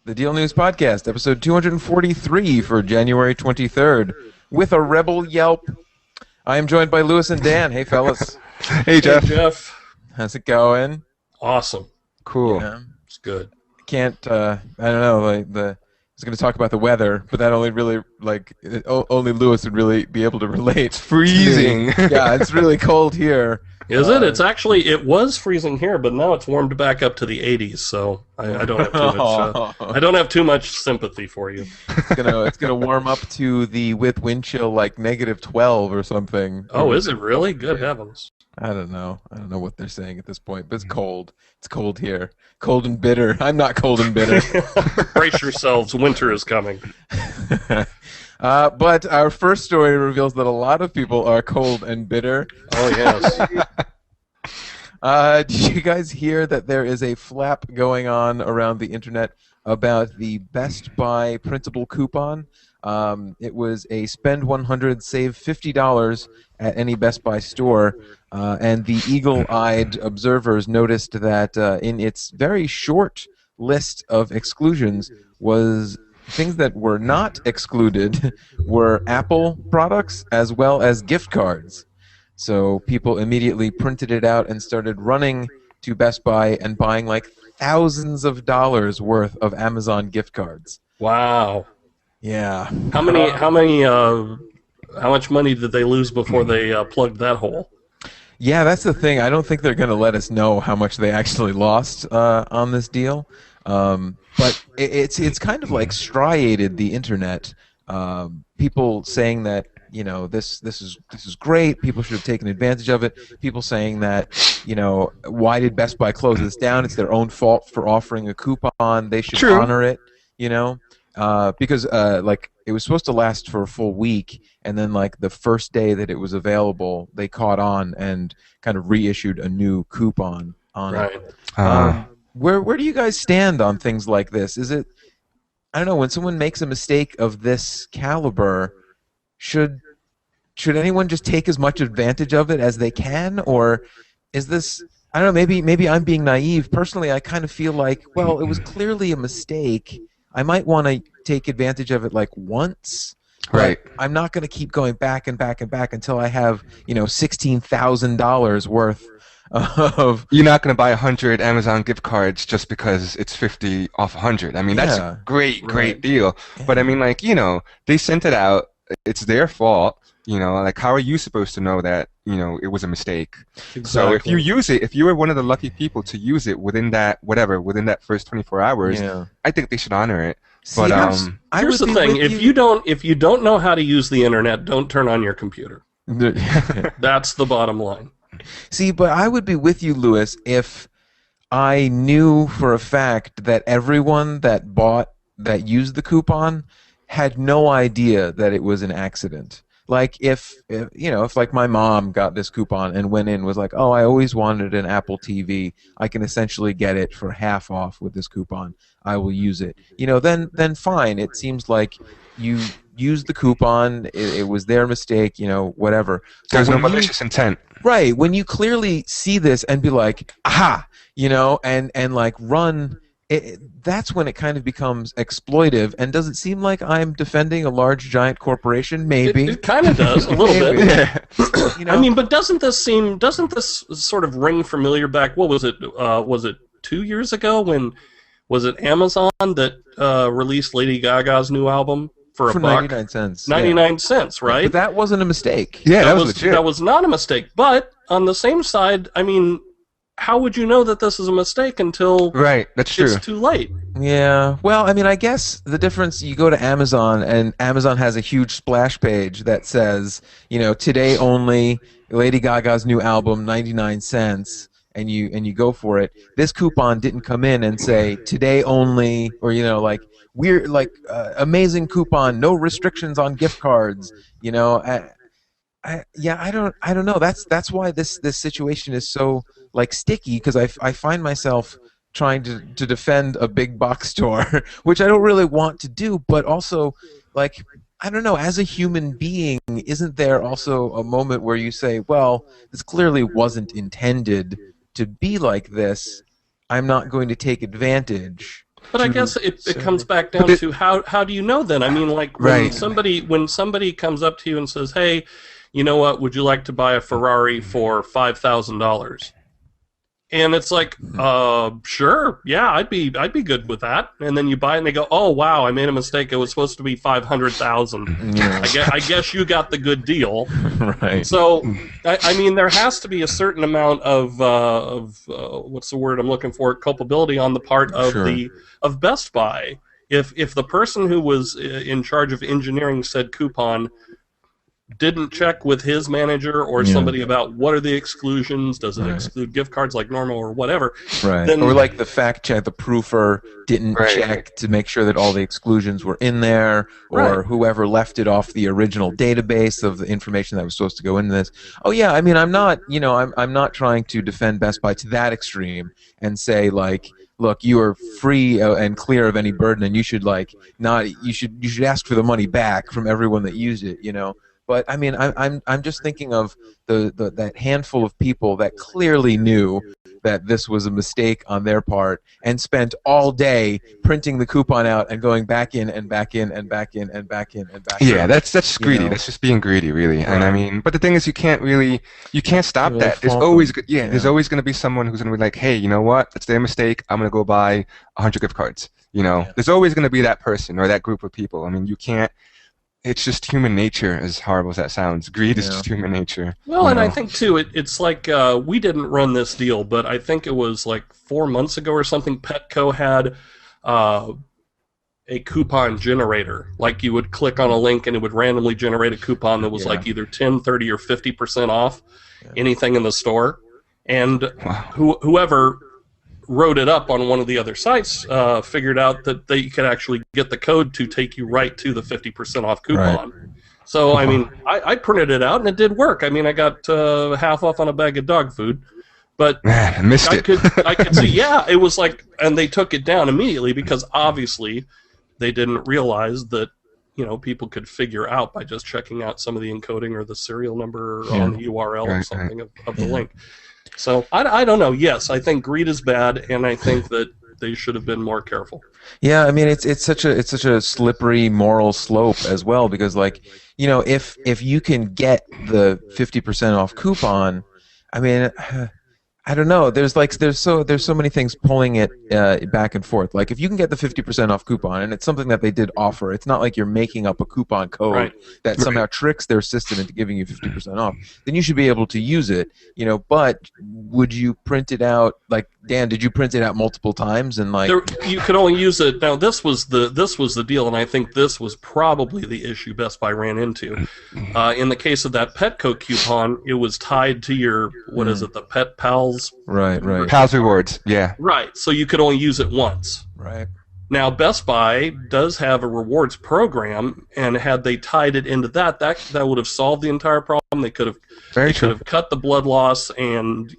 the Deal News Podcast, episode 243 for January 23rd, with a rebel Yelp. I am joined by Lewis and Dan. Hey, fellas. Hey, Jeff. Hey, Jeff. How's it going? Awesome. Cool. Yeah. It's good. Can't, I don't know, I was going to talk about the weather, but that only really, only Lewis would really be able to relate. It's freezing. Yeah, it's really cold here. Is it? It was freezing here, but now it's warmed back up to the 80s, so I don't have too much, I don't have too much sympathy for you. It's gonna warm up to the with wind chill like -12 or something. Oh, is it really? Good heavens. I don't know what they're saying at this point, but it's cold. It's cold here. Cold and bitter. I'm not cold and bitter. Brace yourselves, winter is coming. But our first story reveals that a lot of people are cold and bitter. Oh, yes. Did you guys hear that there is a flap going on around the internet about the Best Buy printable coupon? It was a spend $100, save $50 at any Best Buy store, and the eagle-eyed observers noticed that in its very short list of exclusions was things that were not excluded were Apple products as well as gift cards. So people immediately printed it out and started running to Best Buy and buying like thousands of dollars worth of Amazon gift cards. Wow. Yeah. How much money did they lose before they plugged that hole? Yeah, that's the thing. I don't think they're going to let us know how much they actually lost on this deal. But it's kind of like striated the internet. People saying that this is great. People should have taken advantage of it. People saying that why did Best Buy close this down? It's their own fault for offering a coupon. They should honor it. Because it was supposed to last for a full week, and then like the first day that it was available, they caught on and kind of reissued a new coupon on it. Where do you guys stand on things like this? Is it, I don't know, when someone makes a mistake of this caliber, should anyone just take as much advantage of it as they can, or is this, I don't know, maybe I'm being naive. Personally, I kind of feel like, well, it was clearly a mistake. I might want to take advantage of it like once. Right. I'm not going to keep going back and back and back until I have, $16,000 worth of. You're not going to buy 100 Amazon gift cards just because it's 50 off 100. I mean, that's a great deal. Yeah. But I mean, they sent it out. It's their fault. How are you supposed to know that, it was a mistake? Exactly. So if you use it, if you were one of the lucky people to use it within that first 24 hours, I think they should honor it. See, but here's the thing: if you don't know how to use the internet, don't turn on your computer. That's the bottom line. See, but I would be with you, Lewis, if I knew for a fact that everyone that used the coupon had no idea that it was an accident. Like if like my mom got this coupon and went in and was like, oh, I always wanted an Apple TV. I can essentially get it for half off with this coupon. I will use it. Then fine. It seems like you used the coupon. It was their mistake. Whatever. So there's no malicious intent. Right. When you clearly see this and be like, aha, and like run. That's when it kind of becomes exploitive. And does it seem like I'm defending a large, giant corporation? Maybe. It kind of does, a little bit. Yeah. I mean, but doesn't this sort of ring familiar back, what was it? Was it 2 years ago when, was it Amazon that released Lady Gaga's new album for $1? 99 cents. 99 cents, right? But that wasn't a mistake. Yeah, that was legit. That was not a mistake. But on the same side, I mean, how would you know that this is a mistake until that's true. It's too late? Yeah. Well, I mean, I guess the difference, you go to Amazon, and Amazon has a huge splash page that says, today only, Lady Gaga's new album, 99 cents, and you go for it. This coupon didn't come in and say, today only, or, we're amazing coupon, no restrictions on gift cards, I don't know. That's why this situation is so sticky, because I find myself trying to defend a big box store, which I don't really want to do, but also I don't know, as a human being, isn't there also a moment where you say, well, this clearly wasn't intended to be like this. I'm not going to take advantage But I guess it comes back down to how do you know then? I mean, like when somebody comes up to you and says, "Hey, you know what? Would you like to buy a Ferrari for $5,000?" And it's like, sure, yeah, I'd be good with that. And then you buy it, and they go, "Oh wow, I made a mistake. It was supposed to be 500,000. Yeah. I guess you got the good deal." Right. So, I mean, there has to be a certain amount of what's the word I'm looking for? Culpability on the part of of Best Buy. If the person who was in charge of engineering said coupon didn't check with his manager or somebody about what are the exclusions, does it exclude gift cards like normal or whatever, then, or like the fact check, the proofer didn't check to make sure that all the exclusions were in there, or whoever left it off the original database of the information that was supposed to go into this. Oh yeah, I mean, I'm not trying to defend Best Buy to that extreme and say like, look, you are free and clear of any burden, and you should you should ask for the money back from everyone that used it, But I mean, I'm just thinking of that handful of people that clearly knew that this was a mistake on their part and spent all day printing the coupon out and going back in and back in and back in and back in and back in. Yeah, that's greedy. That's just being greedy, really. And I mean, but the thing is, you can't stop that. There's always there's always going to be someone who's going to be like, hey, you know what? That's their mistake. I'm going to go buy 100 gift cards. There's always going to be that person or that group of people. I mean, you can't. It's just human nature, as horrible as that sounds. Greed is just human nature. Well, and I think, too, it's like we didn't run this deal, but I think it was like 4 months ago or something, Petco had a coupon generator. Like you would click on a link and it would randomly generate a coupon that was like either 10, 30, or 50% off anything in the store. And whoever wrote it up on one of the other sites, figured out that they could actually get the code to take you right to the 50% off coupon. Right. So, I mean, I printed it out, and it did work. I mean, I got half off on a bag of dog food. But I missed it. I could see, it was like, and they took it down immediately because obviously they didn't realize that, people could figure out by just checking out some of the encoding or the serial number on the URL or something of the link. So I don't know. Yes, I think greed is bad, and I think that they should have been more careful. Yeah, I mean it's such a slippery moral slope as well, because if you can get the 50% off coupon, I mean, I don't know. There's so many things pulling it back and forth. Like if you can get the 50% off coupon, and it's something that they did offer, it's not like you're making up a coupon code that somehow tricks their system into giving you 50% off. Then you should be able to use it, But would you print it out? Like Dan, did you print it out multiple times and you could only use it. Now this was the deal, and I think this was probably the issue Best Buy ran into. In the case of that Petco coupon, it was tied to your the Pet Pals. Right. Pals Rewards, yeah. Right, so you could only use it once. Right. Now, Best Buy does have a rewards program, and had they tied it into that would have solved the entire problem. They could have cut the blood loss and,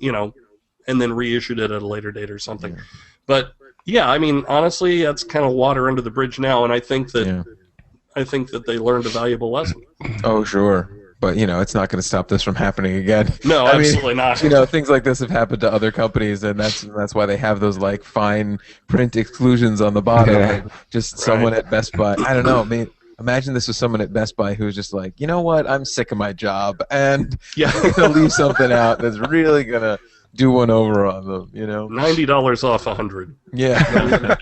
and then reissued it at a later date or something. Yeah. But, I mean, honestly, that's kind of water under the bridge now, and I think that they learned a valuable lesson. Oh, sure. But, it's not going to stop this from happening again. No, absolutely not. Things like this have happened to other companies, and that's why they have those, fine print exclusions on the bottom. Yeah. Just someone at Best Buy. I don't know. I mean, imagine this was someone at Best Buy who's just like, you know what? I'm sick of my job, and I'm going to leave something out that's really going to do one over on them, $90 off 100. Yeah.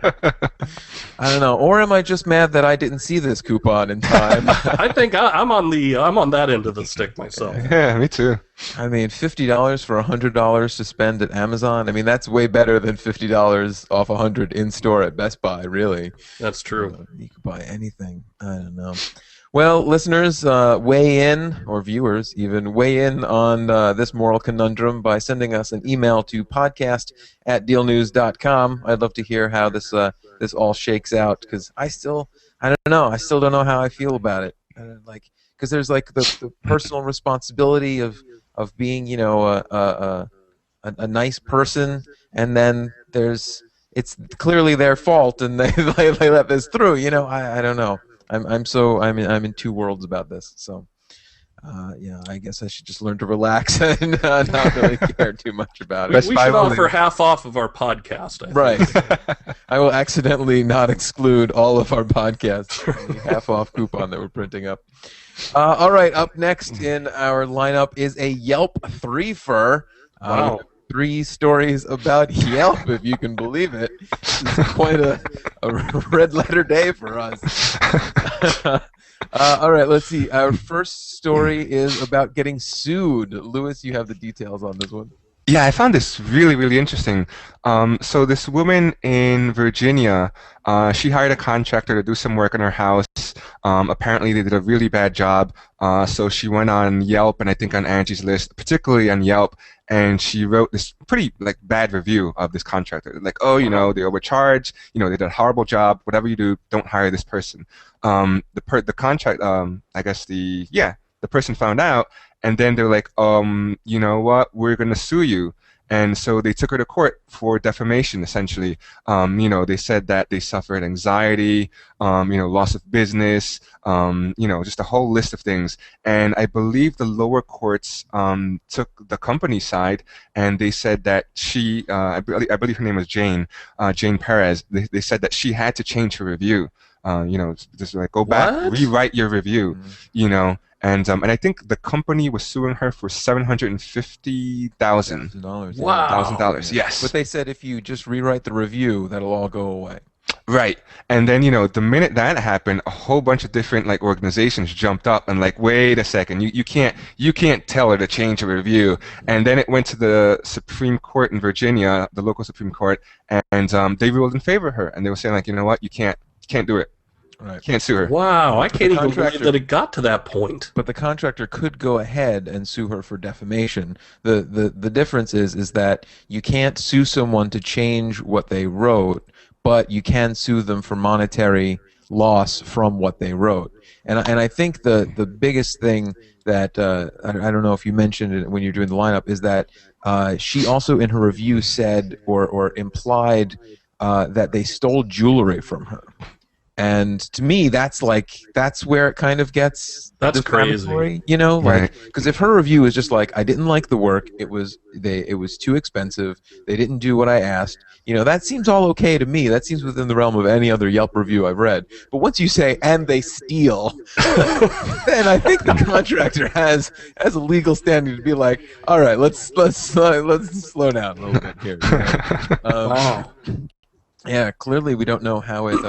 I don't know. Or am I just mad that I didn't see this coupon in time? I think I'm on that end of the stick myself. Yeah, me too. I mean, $50 for $100 to spend at Amazon. I mean, that's way better than $50 off 100 in store at Best Buy. Really. That's true. You could buy anything. I don't know. Well, listeners, weigh in, or viewers even, weigh in on this moral conundrum by sending us an email to podcast@dealnews.com. I'd love to hear how this all shakes out, because I still don't know how I feel about it. Because there's the personal responsibility of being, a nice person, and then it's clearly their fault, and they let this through. I don't know. I'm in two worlds about this. So, Yeah, I guess I should just learn to relax and not really care too much about it. We should offer half off of our podcast. I think. I will accidentally not exclude all of our podcasts from the half off coupon that we're printing up. All right, up next in our lineup is a Yelp threefer. Wow. 3 stories about Yelp, if you can believe it. This is quite a red letter day for us. All right, let's see. Our first story is about getting sued. Lewis, you have the details on this one. Yeah, I found this really, really interesting. So this woman in Virginia, she hired a contractor to do some work on her house. Apparently, they did a really bad job. So she went on Yelp and I think on Angie's List, particularly on Yelp, and she wrote this pretty bad review of this contractor. Like, oh, they overcharged. They did a horrible job. Whatever you do, don't hire this person. The contract, I guess the person found out. And then they're like, you know what? We're going to sue you. And so they took her to court for defamation, essentially. They said that they suffered anxiety, loss of business, just a whole list of things. And I believe the lower courts took the company side, and they said that she, I believe her name was Jane Perez. They said that she had to change her review. Just like go back, rewrite your review, And I think the company was suing her for $750,000. Wow. $1,000. Yes. But they said if you just rewrite the review, that'll all go away. Right. And then, the minute that happened, a whole bunch of different organizations jumped up and wait a second, you can't tell her to change her review. And then it went to the Supreme Court in Virginia, the local Supreme Court, and they ruled in favor of her. And they were saying you know what, you can't do it. Right. Can't sue her. Wow, I can't even believe that it got to that point. But the contractor could go ahead and sue her for defamation. The difference is that you can't sue someone to change what they wrote, but you can sue them for monetary loss from what they wrote. And I think the biggest thing that I don't know if you mentioned it when you're doing the lineup is that she also in her review said or implied that they stole jewelry from her. And to me, that's where it kind of gets crazy. Because if her review is just I didn't like the work, it was too expensive, they didn't do what I asked, that seems all okay to me. That seems within the realm of any other Yelp review I've read. But once you say and they steal, then I think the contractor has a legal standing to be like, all right, let's slow down a little bit here. Wow. Yeah, clearly we don't know how it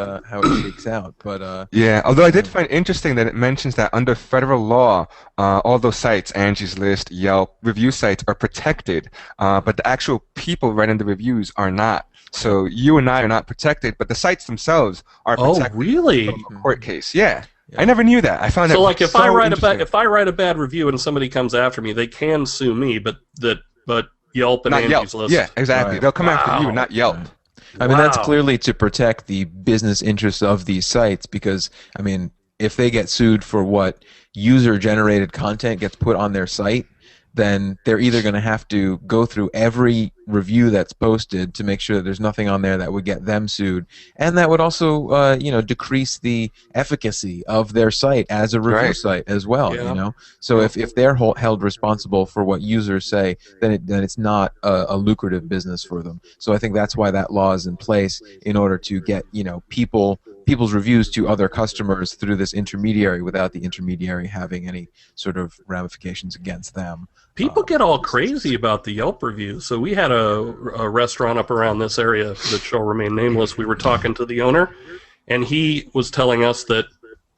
shakes out, but yeah. Although I did find interesting that it mentions that under federal law, all those sites, Angie's List, Yelp, review sites are protected, but the actual people writing the reviews are not. So you and I are not protected, but the sites themselves are protected. Oh, really? From a court case. Yeah. I never knew that. I found that if I write a bad review and somebody comes after me, they can sue me, but Yelp and Angie's List. Yeah, exactly. Right. They'll come after you, not Yelp. Right. I mean, that's clearly to protect the business interests of these sites because, I mean, if they get sued for what user-generated content gets put on their site, then they're either going to have to go through every review that's posted to make sure that there's nothing on there that would get them sued, and that would also, decrease the efficacy of their site as a review site as well. Yeah. So if they're held responsible for what users say, then it's not a lucrative business for them. So I think that's why that law is in place in order to get people's reviews to other customers through this intermediary without the intermediary having any sort of ramifications against them. People get all crazy about the Yelp reviews. So we had a restaurant up around this area that shall remain nameless. We were talking to the owner, and he was telling us that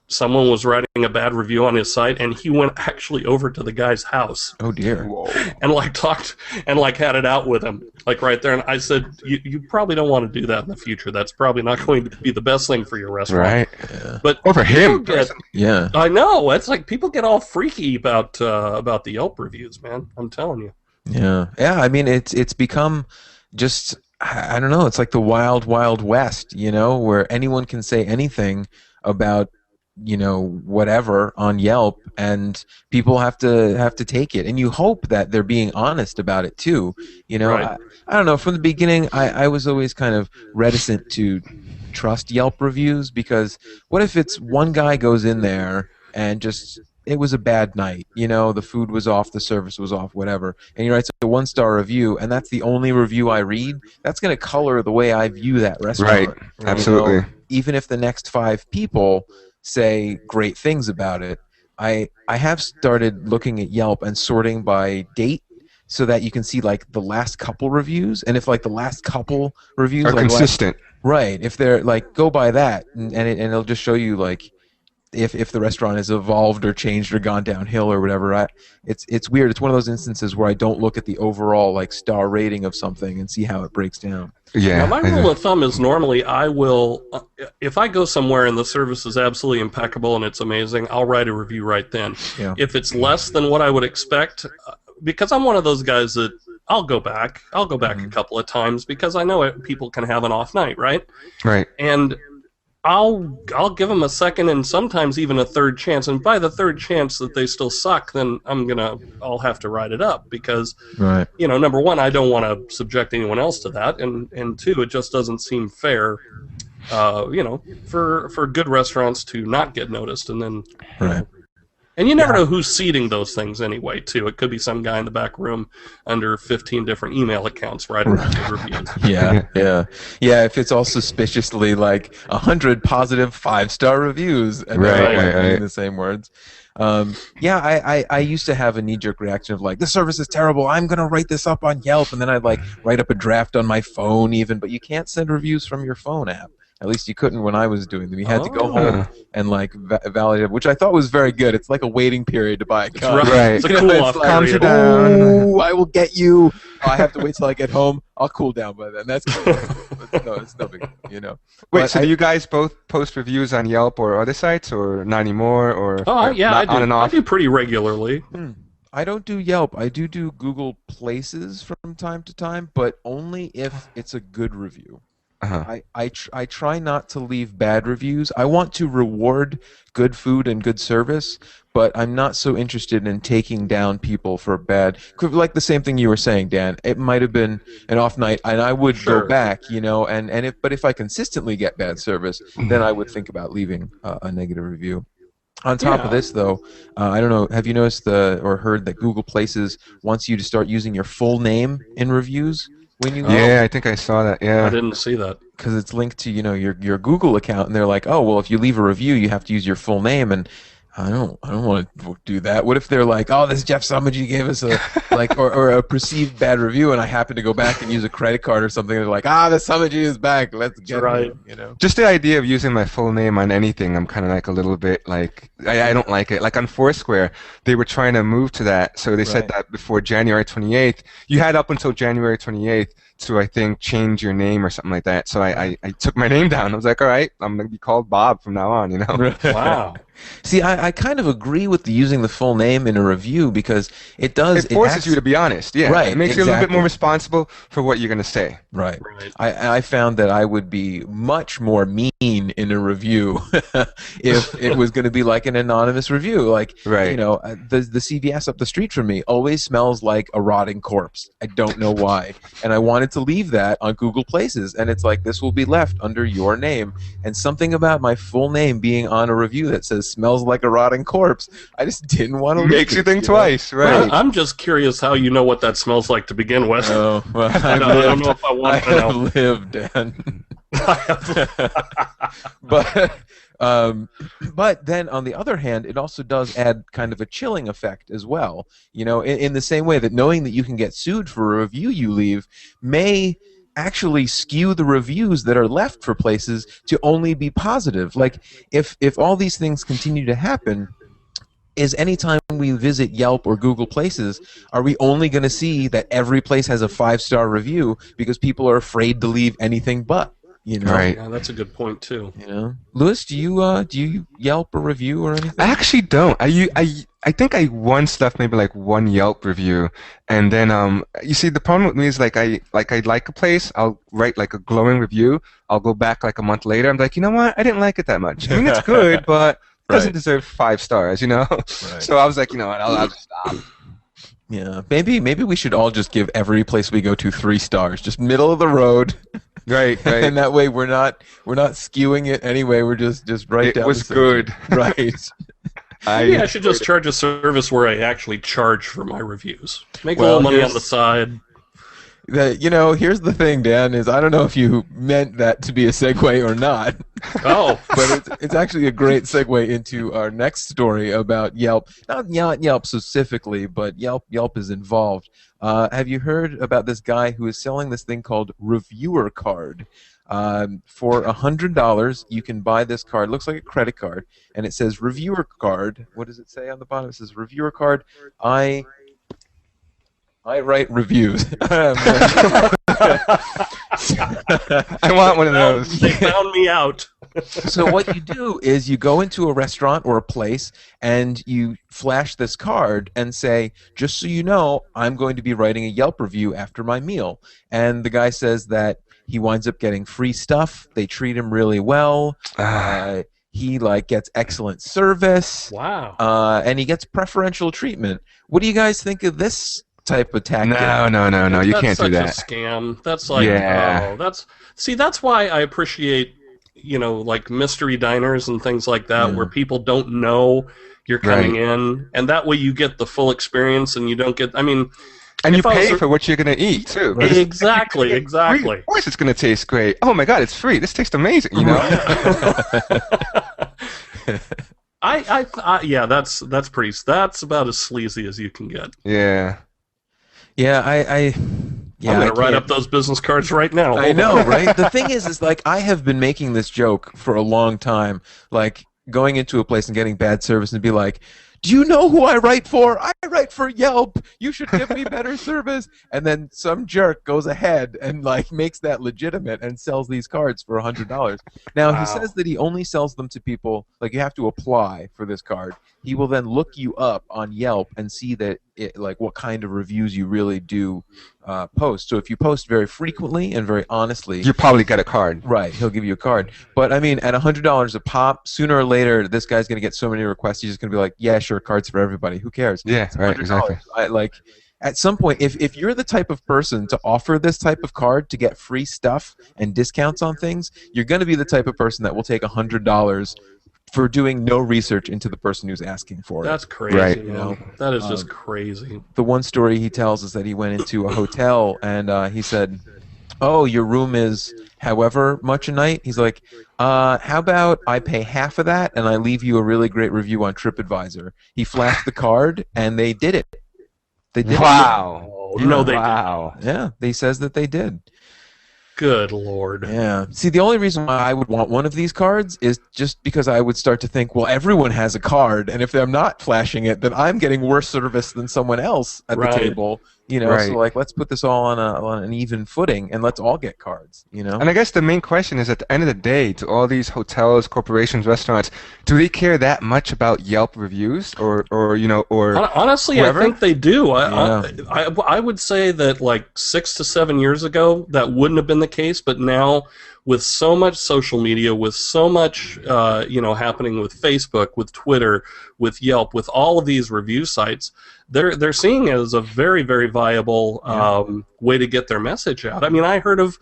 someone was writing a bad review on his site, and he went actually over to the guy's house. Oh dear! And talked and had it out with him, right there. And I said, "You probably don't want to do that in the future. That's probably not going to be the best thing for your restaurant." Right. Yeah. But or for him. Yeah. I know. It's people get all freaky about the Yelp reviews, man. I'm telling you. Yeah. Yeah. I mean, it's become just I don't know. It's like the wild, wild west, where anyone can say anything about whatever on Yelp, and people have to take it, and you hope that they're being honest about it too. Right. I don't know. From the beginning, I was always kind of reticent to trust Yelp reviews because what if it's one guy goes in there and just it was a bad night. You know, the food was off, the service was off, whatever. And he writes a 1-star review, and that's the only review I read. That's going to color the way I view that restaurant. Right. Absolutely. You know, even if the next 5 people say great things about it, I have started looking at Yelp and sorting by date, so that you can see like the last couple reviews, and if like the last couple reviews are like consistent, right? If they're like, go by that, and it'll just show you like if the restaurant has evolved or changed or gone downhill or whatever. It's weird. It's one of those instances where I don't look at the overall like star rating of something and see how it breaks down. Yeah. Now, my rule of thumb is normally I will, if I go somewhere and the service is absolutely impeccable and it's amazing, I'll write a review right then. Yeah. If it's less than what I would expect, because I'm one of those guys that I'll go back a couple of times because I know people can have an off night, right? Right. And I'll give them a second and sometimes even a third chance. And by the third chance that they still suck, then I'll have to write it up because, right. You know, number one, I don't want to subject anyone else to that, and two, it just doesn't seem fair, you know, for good restaurants to not get noticed and then, you know, and you never know who's seeding those things anyway, too. It could be some guy in the back room under 15 different email accounts writing reviews. Yeah. If it's all suspiciously like 100 positive 5-star reviews and right. in the same words. I used to have a knee-jerk reaction of like, this service is terrible, I'm going to write this up on Yelp, and then I'd like write up a draft on my phone even, but you can't send reviews from your phone app. At least you couldn't when I was doing them. You had to go home and like validate it, which I thought was very good. It's like a waiting period to buy a car. Right. It's a cool-off period. period. Oh, I will get you. I have to wait till I get home. I'll cool down by then. That's cool. No, it's no big deal, you know. Wait, so do you guys both post reviews on Yelp or other sites, or not anymore, or yeah, I do. On and off? I do pretty regularly. I don't do Yelp. I do Google Places from time to time, but only if it's a good review. I try not to leave bad reviews. I want to reward good food and good service, but I'm not so interested in taking down people for bad. Like the same thing you were saying, Dan. It might have been an off night, and I would go back, you know. But if I consistently get bad service, then I would think about leaving a negative review. On top of this, though, I don't know. Have you noticed or heard that Google Places wants you to start using your full name in reviews? When you I think I saw that. Yeah, I didn't see that because it's linked to your Google account, and they're like, oh well, if you leave a review, you have to use your full name, and I don't want to do that. What if they're like, oh, this Jeff Somogyi gave us a like or a perceived bad review, and I happen to go back and use a credit card or something, and they're like, the Somogyi is back, let's get him, you know. Just the idea of using my full name on anything, I'm kind of like a little bit like I don't like it. Like on Foursquare, they were trying to move to that, so they said that before January 28th, you had up until January 28th to, I think, change your name or something like that. So I took my name down. I was like, all right, I'm going to be called Bob from now on, you know? Wow. See, I kind of agree with using the full name in a review because it does... It forces you to be honest, yeah. Right, it makes you a little bit more responsible for what you're going to say. Right. I found that I would be much more mean in a review if it was going to be like an anonymous review. Like, you know, the CVS up the street from me always smells like a rotting corpse. I don't know why. And I wanted to leave that on Google Places, and it's like, this will be left under your name. And something about my full name being on a review that says smells like a rotting corpse, I just didn't want to leave Makes you think twice, right? I'm just curious how you know what that smells like to begin with. Oh, well, I don't know if I want to know. I have lived, Dan. But then on the other hand, it also does add kind of a chilling effect as well. You know, in the same way that knowing that you can get sued for a review you leave may actually skew the reviews that are left for places to only be positive. Like if all these things continue to happen, is anytime we visit Yelp or Google Places, are we only going to see that every place has a 5-star review because people are afraid to leave anything but? You know? Right. Yeah, that's a good point too. You know, Louis, do you Yelp a review or anything? I actually don't. I think I once left maybe like one Yelp review, and then you see the problem with me is I like a place, I'll write like a glowing review, I'll go back like a month later, I'm like, you know what, I didn't like it that much. I mean, it's good, but it doesn't deserve 5 stars, you know. So I was like, you know what, I'll just stop. Yeah, maybe we should all just give every place we go to 3 stars, just middle of the road. Right. And that way we're not skewing it anyway. We're just right down. It was good. Right. Maybe I should just charge a service where I actually charge for my reviews. Make a little money on the side. Here's the thing, Dan, is I don't know if you meant that to be a segue or not. Oh. But it's actually a great segue into our next story about Yelp. Not Yelp specifically, but Yelp is involved. Have you heard about this guy who is selling this thing called Reviewer Card? For $100, you can buy this card. It looks like a credit card, and it says Reviewer Card. What does it say on the bottom? It says Reviewer Card. I write reviews. I want one of those. They found me out. So what you do is you go into a restaurant or a place and you flash this card and say, just so you know, I'm going to be writing a Yelp review after my meal. And the guy says that he winds up getting free stuff. They treat him really well. He gets excellent service. Wow. And he gets preferential treatment. What do you guys think of this type of tactic? No. You can't do that. That's such a scam. That's like, that's why I appreciate, mystery diners and things like that, where people don't know you're coming in, and that way you get the full experience, and you don't get. And you pay for what you're going to eat, too. Exactly. Of course it's going to taste great. Oh, my God, it's free. This tastes amazing, that's about as sleazy as you can get. Yeah. Yeah, I'm going to write up those business cards right now. I know, right? The thing is I have been making this joke for a long time, going into a place and getting bad service and be like, do you know who I write for? I write for Yelp. You should give me better service. And then some jerk goes ahead and makes that legitimate and sells these cards for $100. Now he says that he only sells them to people you have to apply for this card. He will then look you up on Yelp and see that what kind of reviews you really do post. So if you post very frequently and very honestly, you probably get a card. Right, he'll give you a card. But at $100 a pop, sooner or later, this guy's going to get so many requests. He's just going to be like, yeah, sure, cards for everybody. Who cares? Yeah, right, exactly. At some point, if you're the type of person to offer this type of card to get free stuff and discounts on things, you're going to be the type of person that will take $100 for doing no research into the person who's asking for it. That's crazy. Right. That is just crazy. The one story he tells is that he went into a hotel and he said, oh, your room is however much a night? He's like, how about I pay half of that and I leave you a really great review on TripAdvisor? He flashed the card and they did it. They did Wow. it. No, they did. Yeah, he says that they did. Good Lord. Yeah. See, the only reason why I would want one of these cards is just because I would start to think, well, everyone has a card, and if I'm not flashing it, then I'm getting worse service than someone else at the table. So let's put this all on an even footing, and let's all get cards. And I guess the main question is, at the end of the day, do all these hotels, corporations, restaurants, do they care that much about Yelp reviews, or honestly, whoever? I think they do. I would say that 6 to 7 years ago, that wouldn't have been the case, but now, with so much social media, with so much happening with Facebook, with Twitter, with Yelp, with all of these review sites, they're seeing it as a very, very viable way to get their message out. I heard of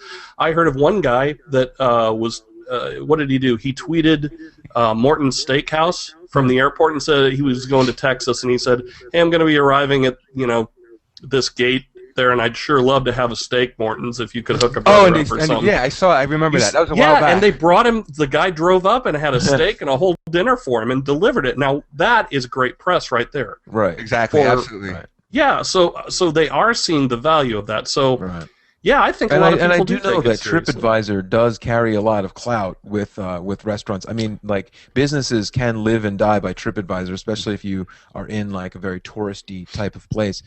one guy that was what did he do? He tweeted Morton's Steakhouse from the airport and said he was going to Texas, and he said, "Hey, I'm going to be arriving at this gate there, and I'd sure love to have a steak, Morton's, if you could hook a brother up or something." Yeah, I remember that. That was a while back. And they brought him, the guy drove up and had a steak and a whole dinner for him and delivered it. Now, that is great press right there. Right. Exactly, absolutely. Right. Yeah, so they are seeing the value of that. So, yeah, I think a lot of people do know that TripAdvisor does carry a lot of clout with restaurants. Businesses can live and die by TripAdvisor, especially if you are in a very touristy type of place.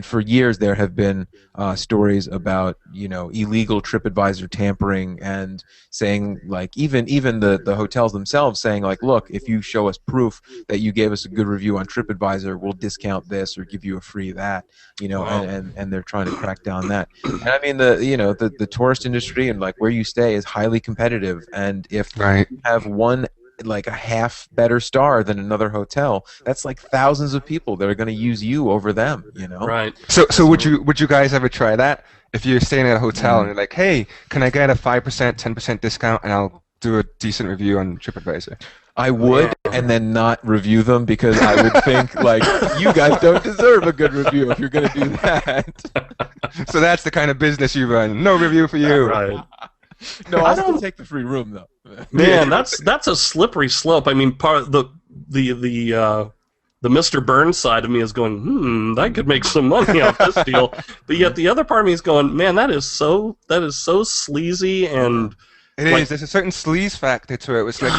For years there have been stories about illegal TripAdvisor tampering and saying even the hotels themselves saying look, if you show us proof that you gave us a good review on TripAdvisor, we'll discount this or give you a free that. And they're trying to crack down that. And the tourist industry and where you stay is highly competitive, and if you have one a half better star than another hotel, that's thousands of people that are going to use you over them. Right. So would you guys ever try that if you're staying at a hotel and you're like, hey, can I get a 5%, 10% discount and I'll do a decent review on TripAdvisor? I would, and then not review them because I would think like you guys don't deserve a good review if you're going to do that. So that's the kind of business you run. No review for you. Right. No, I'll still take the free room though. Man, that's a slippery slope. I mean, part of the Mr. Burns side of me is going, I could make some money off this deal. But yet the other part of me is going, man, that is so sleazy and. It is. There's a certain sleaze factor to it. It's like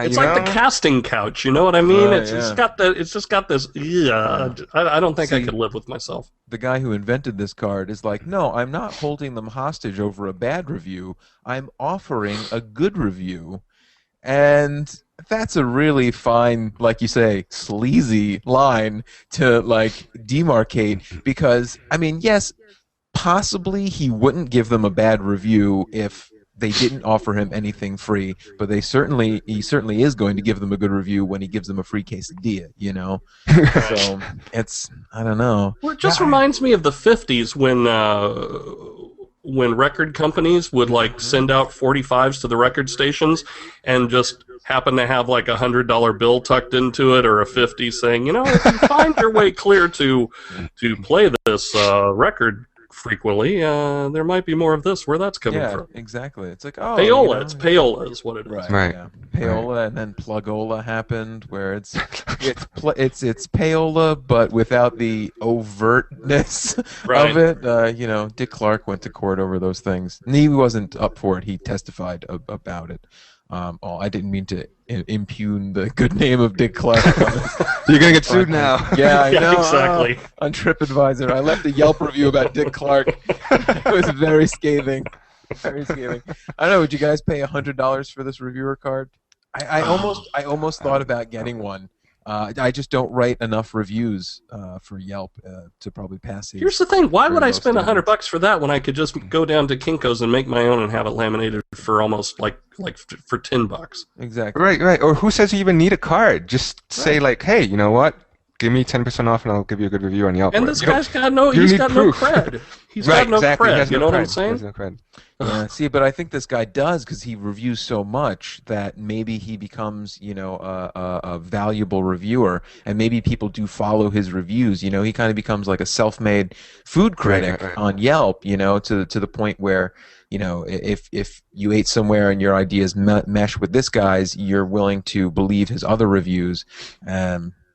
it's like the casting couch. You know what I mean? It's got that. It's just got this. I don't think I could live with myself. The guy who invented this card is like, no, I'm not holding them hostage over a bad review. I'm offering a good review, and that's a really fine, like you say, sleazy line to like demarcate. Because I mean, yes, possibly he wouldn't give them a bad review if they didn't offer him anything free, but he certainly is going to give them a good review when he gives them a free quesadilla, you know? So it's, I don't know. Well, it just reminds me of the 50s when record companies would like send out 45s to the record stations and just happen to have like $100 bill tucked into it or a 50 saying, you know, if you find your way clear to play this record frequently, there might be more of this where that's coming from. Yeah, exactly. It's like, oh, payola. You know, it's payola is what it is. Right. Yeah. Payola, and then plugola happened, where it's payola, but without the overtness of it. You know, Dick Clark went to court over those things. And he wasn't up for it. He testified about it. I didn't mean to impugn the good name of Dick Clark. You're gonna get sued now. Yeah, I know. Exactly. On TripAdvisor, I left a Yelp review about Dick Clark. It was very scathing. Very scathing. I don't know. Would you guys pay $100 for this reviewer card? I almost thought about getting one. I just don't write enough reviews for Yelp to probably pass these. Here's the thing: why would I spend $100 for that when I could just go down to Kinko's and make my own and have it laminated for almost like for $10? Exactly. Right. Or who says you even need a card? Just say like, hey, you know what? Give me 10% off and I'll give you a good review on Yelp. And this guy's got no cred. He's got no cred. You know what I'm saying? He has no cred. Yeah, see, but I think this guy does because he reviews so much that maybe he becomes, you know, a valuable reviewer, and maybe people do follow his reviews. You know, he kind of becomes like a self-made food critic on Yelp. You know, to the point where, you know, if you ate somewhere and your ideas mesh with this guy's, you're willing to believe his other reviews.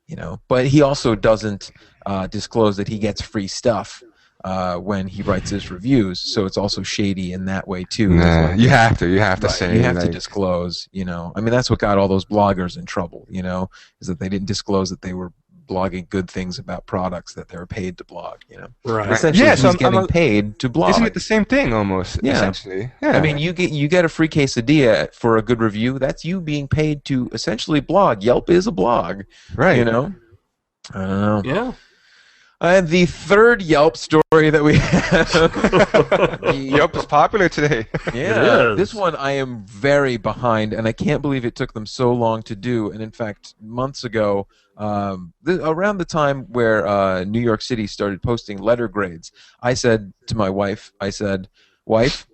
You know, but he also doesn't disclose that he gets free stuff when he writes his reviews, so it's also shady in that way too. Nah, you have to say, you have to disclose. You know, I mean, that's what got all those bloggers in trouble. You know, is that they didn't disclose that they were blogging good things about products that they were paid to blog. You know, right? Essentially, he's getting paid to blog. Isn't it the same thing almost? Yeah. Essentially. Yeah. I mean, you get a free quesadilla for a good review. That's you being paid to essentially blog. Yelp is a blog, right? You know, I don't know. Yeah. And the third Yelp story that we have. Yelp is popular today. Yeah, this one I am very behind, and I can't believe it took them so long to do. And in fact, months ago, around the time where New York City started posting letter grades, I said to my wife, wife,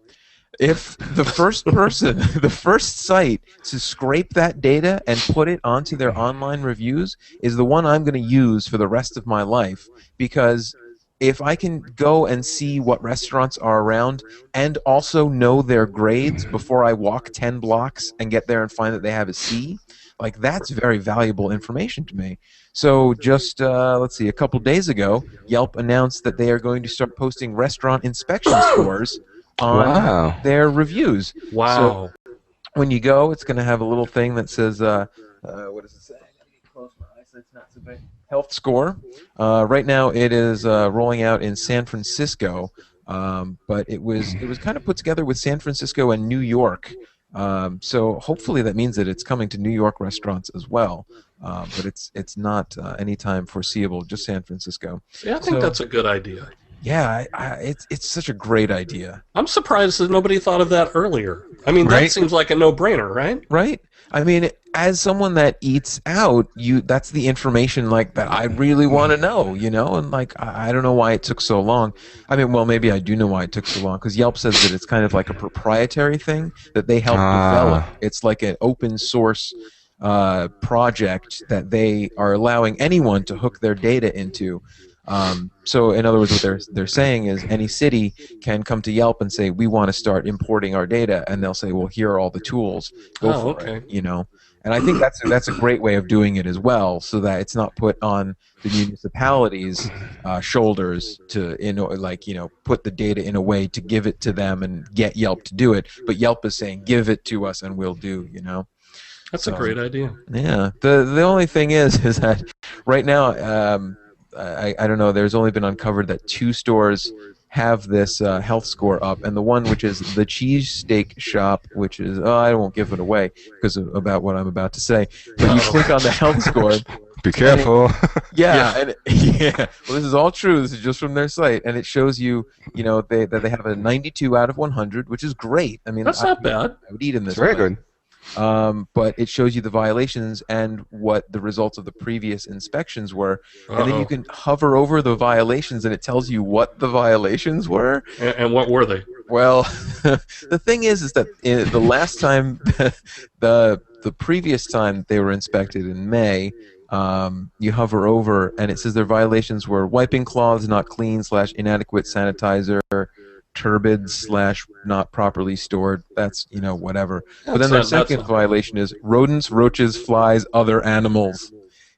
if the first person, the first site to scrape that data and put it onto their online reviews is the one I'm going to use for the rest of my life, because if I can go and see what restaurants are around and also know their grades before I walk 10 blocks and get there and find that they have a C, like that's very valuable information to me. So just, let's see, a couple days ago, Yelp announced that they are going to start posting restaurant inspection scores on their reviews. Wow. So when you go, it's going to have a little thing that says, what does it say? I got to get close. My eyesight's not so big. Health score. Right now it is rolling out in San Francisco, but it was kind of put together with San Francisco and New York. So hopefully that means that it's coming to New York restaurants as well. But it's not anytime foreseeable, just San Francisco. Yeah, I think that's a good idea. Yeah, it's such a great idea. I'm surprised that nobody thought of that earlier. I mean, that seems like a no-brainer, right? Right. I mean, as someone that eats out, that's the information like that I really want to know, you know? And like I don't know why it took so long. I mean, well, maybe I do know why it took so long, because Yelp says that it's kind of like a proprietary thing that they help develop. It's like an open source project that they are allowing anyone to hook their data into. So in other words, what they're saying is any city can come to Yelp and say, we want to start importing our data, and they'll say, well, here are all the tools, go for it, you know. And I think that's a great way of doing it as well, so that it's not put on the municipalities' shoulders to, put the data in a way to give it to them and get Yelp to do it. But Yelp is saying, give it to us and we'll do, you know. That's a great idea. Yeah. The only thing is that right now, I don't know, there's only been uncovered that 2 stores have this health score up, and the one which is the cheesesteak shop, which is, I won't give it away because about what I'm about to say, but you click on the health score. Be careful. Yeah. Well, this is all true. This is just from their site, and it shows you, that they have a 92 out of 100, which is great. I mean, that's not bad. I would eat in this. It's very good. But it shows you the violations and what the results of the previous inspections were. And then you can hover over the violations and it tells you what the violations were. And what were they? Well, the thing is that the last time, the previous time they were inspected in May, you hover over and it says their violations were wiping cloths not clean / inadequate sanitizer, turbid / not properly stored. That's, whatever. But then their second violation is rodents, roaches, flies, other animals.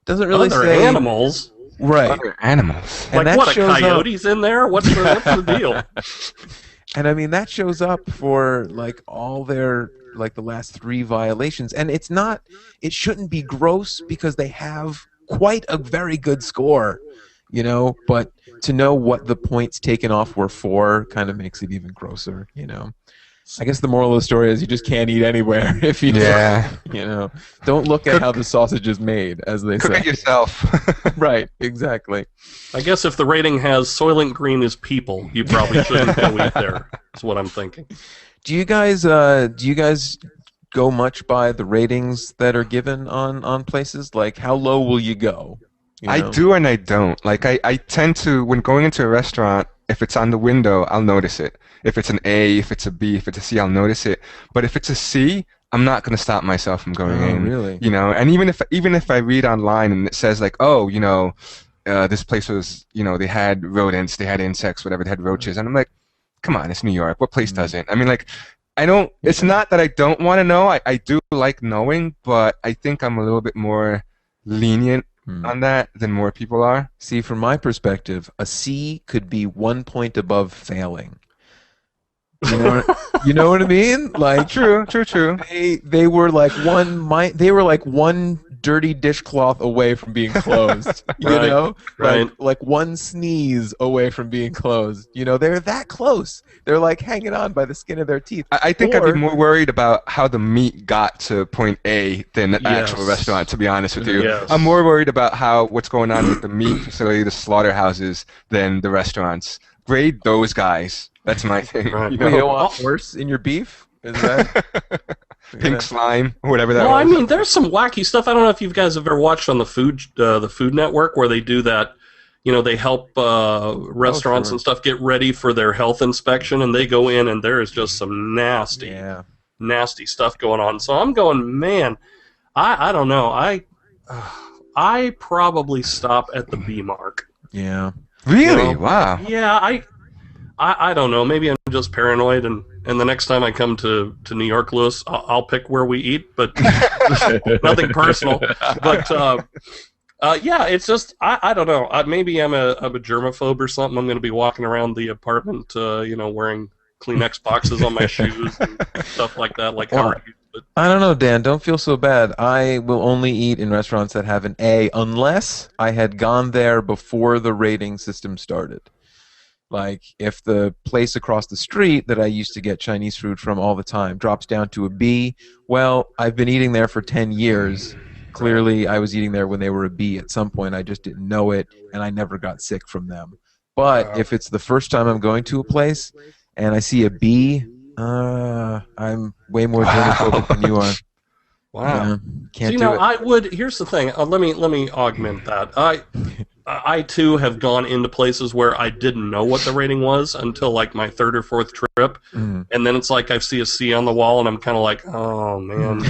Doesn't really other say animals. Right. Other animals. And like what? A coyote's in there? What's the deal? And I mean that shows up for like all their the last 3 violations, and it shouldn't be gross because they have quite a very good score, but to know what the points taken off were for kind of makes it even grosser, I guess the moral of the story is you just can't eat anywhere if you don't look at how the sausage is made, as they say. Cook it yourself. Right, exactly. I guess if the rating has Soylent Green is people, you probably shouldn't go eat there. That's what I'm thinking. Do you guys go much by the ratings that are given on places? Like, how low will you go? I do and I don't. Like, I tend to, when going into a restaurant, if it's on the window, I'll notice it. If it's an A, if it's a B, if it's a C, I'll notice it. But if it's a C, I'm not going to stop myself from going in. Really? And even if I read online and it says like, this place was, they had rodents, they had insects, whatever, they had roaches, and I'm like, come on, it's New York. What place doesn't? I mean, like, I don't. It's not that I don't want to know. I do like knowing, but I think I'm a little bit more lenient on that than more people are. See, from my perspective, a C could be 1 point above failing. You know what I mean? Like, true. They were like one dirty dishcloth away from being closed. Right. Like one sneeze away from being closed. They're that close. They're like hanging on by the skin of their teeth. I think I'd be more worried about how the meat got to point A than the actual restaurant, to be honest with you. Yes. I'm more worried about what's going on with the meat facility, the slaughterhouses, than the restaurants. Grade those guys. That's my thing. Right. You don't want horse in your beef? Is that pink slime or whatever that was? Well, I mean, there's some wacky stuff. I don't know if you guys have ever watched on the Food Network where they do that. They help restaurants and stuff get ready for their health inspection, and they go in and there is just some nasty stuff going on. So I'm going, man, I don't know. I probably stop at the B mark. Yeah. Really? Wow. Yeah, I don't know. Maybe I'm just paranoid, and the next time I come to New York, Louis, I'll pick where we eat, but nothing personal. But yeah, it's just I don't know. Maybe I'm a germaphobe or something. I'm going to be walking around the apartment, wearing Kleenex boxes on my shoes and stuff like that. Like Howard. I don't know, Dan. Don't feel so bad. I will only eat in restaurants that have an A unless I had gone there before the rating system started. Like, if the place across the street that I used to get Chinese food from all the time drops down to a B, well, I've been eating there for 10 years. Clearly, I was eating there when they were a B at some point. I just didn't know it, and I never got sick from them. But if it's the first time I'm going to a place and I see a B, I'm way more germophobic than you are. Wow. Can't do it. I would. Here's the thing. Let me augment that. I too have gone into places where I didn't know what the rating was until like my 3rd or 4th trip, and then it's like I see a C on the wall, and I'm kind of like, oh man.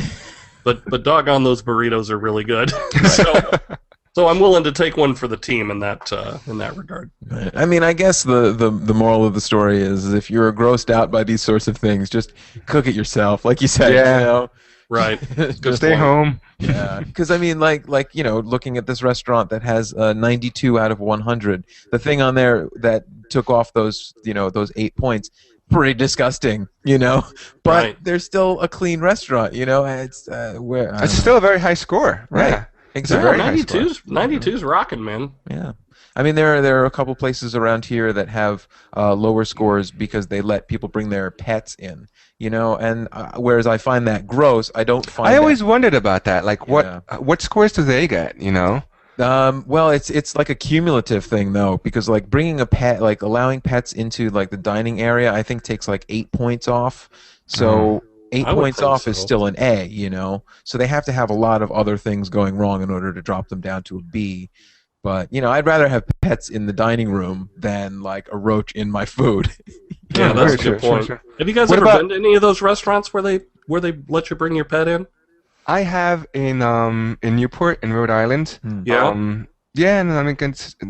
but doggone, those burritos are really good. So I'm willing to take one for the team in that regard. I mean, I guess the moral of the story is if you're grossed out by these sorts of things, just cook it yourself, like you said. Yeah. You know? Right. Just stay home. Yeah, because I mean, like looking at this restaurant that has 92 out of 100, the thing on there that took off those 8 points, pretty disgusting, but right. there's still a clean restaurant, it's it's still a very high score, right? Yeah. Exactly. 92's rocking, man. Yeah. I mean, there are a couple places around here that have lower scores because they let people bring their pets in, and whereas I find that gross, I don't find. I always wondered about that. Like, Yeah. what scores do they get? Well, it's like a cumulative thing though, because like bringing a pet, like allowing pets into like the dining area, I think takes like 8 points off. So. 8 points off is still an A, so they have to have a lot of other things going wrong in order to drop them down to a B. But I'd rather have pets in the dining room than like a roach in my food. Yeah, that's a good point. Sure. Have you guys ever been to any of those restaurants where they let you bring your pet in? I have in Newport in Rhode Island. Yeah. Yeah, and I mean,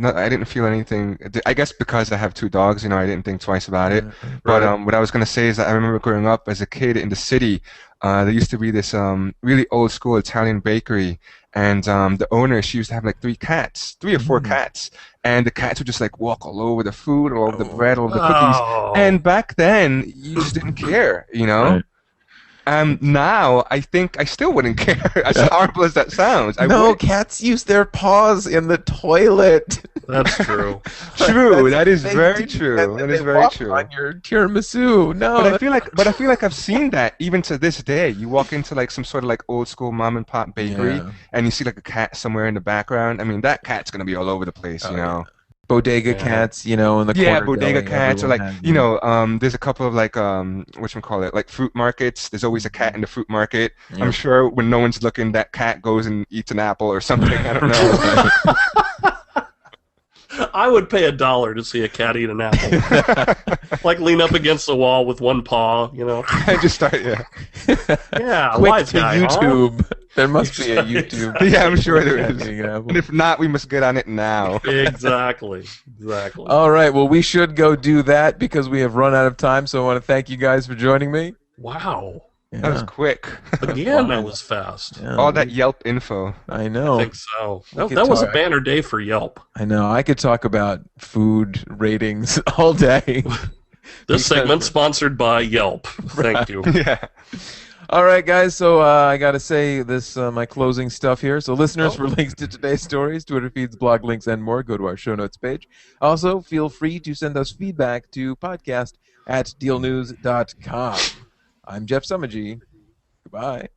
I didn't feel anything. I guess because I have 2 dogs, I didn't think twice about it. But what I was gonna say is that I remember growing up as a kid in the city. There used to be this really old school Italian bakery, and the owner, she used to have like 3 or 4 cats, and the cats would just like walk all over the food, all over the bread, all over the cookies. And back then, you just didn't care, Right. Now I think I still wouldn't care, as horrible as that sounds. Cats use their paws in the toilet. That's true. True. That is very true. That is very true. On your tiramisu. No. But I feel like I've seen that even to this day. You walk into like some sort of like old school mom and pop bakery, and you see like a cat somewhere in the background. I mean, that cat's gonna be all over the place, Bodega cats, in the corner bodega deli, cats, or like has, there's a couple of like whatchamacallit, like fruit markets. There's always a cat in the fruit market. Yep. I'm sure when no one's looking, that cat goes and eats an apple or something. I don't know. I would pay $1 to see a cat eat an apple. Like lean up against the wall with one paw, I just start, Yeah, quick wise to guy, YouTube. Huh? There must be a YouTube. Yeah, I'm sure there is. And if not, we must get on it now. Exactly. All right, well, we should go do that because we have run out of time, so I want to thank you guys for joining me. Wow. Yeah. That was quick. Again, that was fast. Yeah, all that Yelp info. I know. I think so. That was a banner day for Yelp. I know. I could talk about food ratings all day. This segment sponsored by Yelp. Thank you. Yeah. All right, guys. So I got to say this my closing stuff here. So listeners, for links to today's stories, Twitter feeds, blog links, and more, go to our show notes page. Also, feel free to send us feedback to podcast@dealnews.com. I'm Jeff Somogyi. Goodbye.